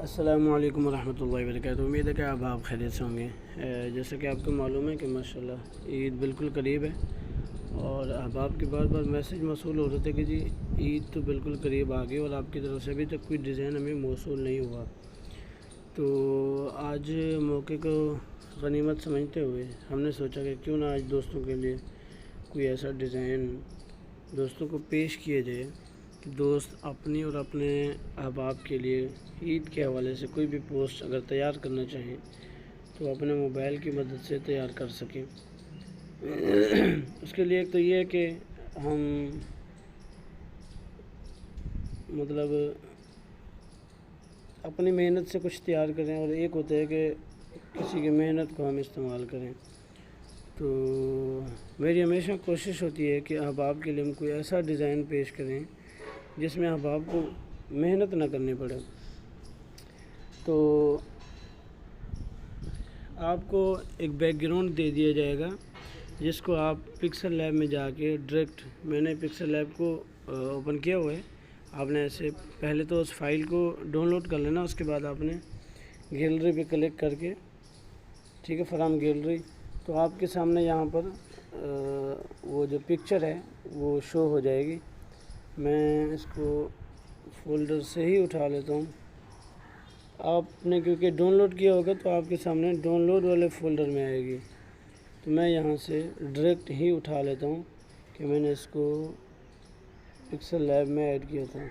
السلام علیکم ورحمۃ اللہ وبرکاتہ۔ امید ہے کہ آپ خیریت سے ہوں گے۔ جیسا کہ آپ کو معلوم ہے کہ ماشاءاللہ عید بالکل قریب ہے، اور احباب کے بار بار میسیج موصول ہو رہے تھے کہ جی عید تو بالکل قریب آ گئی اور آپ کی طرف سے ابھی تک کوئی ڈیزائن ہمیں موصول نہیں ہوا۔ تو آج موقع کو غنیمت سمجھتے ہوئے ہم نے سوچا کہ کیوں نہ آج دوستوں کے لیے کوئی ایسا ڈیزائن دوستوں کو پیش کیا جائے کہ دوست اپنی اور اپنے احباب کے لیے عید کے حوالے سے کوئی بھی پوسٹ اگر تیار کرنا چاہیں تو اپنے موبائل کی مدد سے تیار کر سکیں۔ اس کے لیے ایک تو یہ ہے کہ ہم اپنی محنت سے کچھ تیار کریں، اور ایک ہوتا ہے کہ کسی کی محنت کو ہم استعمال کریں۔ تو میری ہمیشہ کوشش ہوتی ہے کہ احباب کے لیے ہم کوئی ایسا ڈیزائن پیش کریں جس میں احباب کو محنت نہ کرنی پڑے۔ تو آپ کو ایک بیک گراؤنڈ دے دیا جائے گا جس کو آپ پکسل لیب میں جا کے ڈائریکٹ، میں نے پکسل لیب کو اوپن کیا ہوا ہے، آپ نے ایسے پہلے تو اس فائل کو ڈاؤن لوڈ کر لینا، اس کے بعد آپ نے گیلری پہ کلک کر کے ٹھیک ہے فرام گیلری، تو آپ کے سامنے یہاں پر وہ جو پکچر ہے وہ شو ہو جائے گی۔ میں اس کو فولڈر سے ہی اٹھا لیتا ہوں، آپ نے کیونکہ ڈاؤن لوڈ کیا ہوگا تو آپ کے سامنے ڈاؤن لوڈ والے فولڈر میں آئے گی۔ تو میں یہاں سے ڈائریکٹ ہی اٹھا لیتا ہوں کہ میں نے اس کو پکسل لیب میں ایڈ کیا تھا۔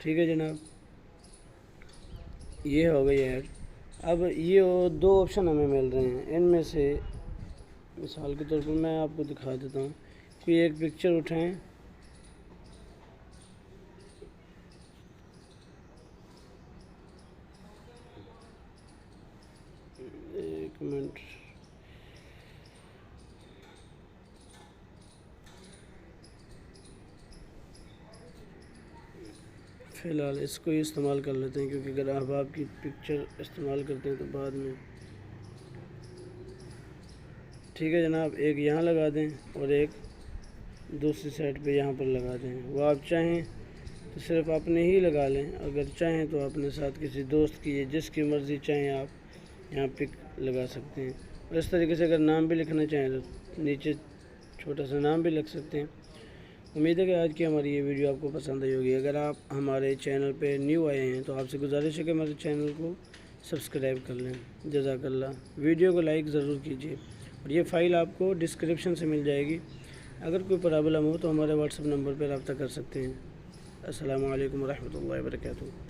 ٹھیک ہے جناب، یہ ہو گئی ایڈ۔ اب یہ دو آپشن ہمیں مل رہے ہیں، ان میں سے مثال کے طور پر میں آپ کو دکھا دیتا ہوں۔ کوئی ایک پکچر اٹھائیں، ایک منٹ، فی الحال اس کو ہی استعمال کر لیتے ہیں، کیونکہ اگر احباب کی پکچر استعمال کرتے ہیں تو بعد میں ٹھیک ہے جناب، ایک یہاں لگا دیں اور ایک دوسری سائڈ پہ یہاں پر لگا دیں۔ وہ آپ چاہیں تو صرف اپنے ہی لگا لیں، اگر چاہیں تو اپنے ساتھ کسی دوست کی جس کی مرضی چاہیں آپ یہاں پک لگا سکتے ہیں۔ اور اس طریقے سے اگر نام بھی لکھنا چاہیں تو نیچے چھوٹا سا نام بھی لکھ سکتے ہیں۔ امید ہے کہ آج کی ہماری یہ ویڈیو آپ کو پسند آئی ہوگی۔ اگر آپ ہمارے چینل پہ نیو آئے ہیں تو آپ سے گزارش ہے کہ ہمارے چینل کو سبسکرائب کر لیں۔ جزاک اللہ۔ ویڈیو کو لائک ضرور کیجیے، اور یہ فائل آپ کو ڈسکرپشن سے مل جائے گی۔ اگر کوئی پرابلم ہو تو ہمارے واٹس ایپ نمبر پہ رابطہ کر سکتے ہیں۔ السلام علیکم ورحمۃ اللہ وبرکاتہ۔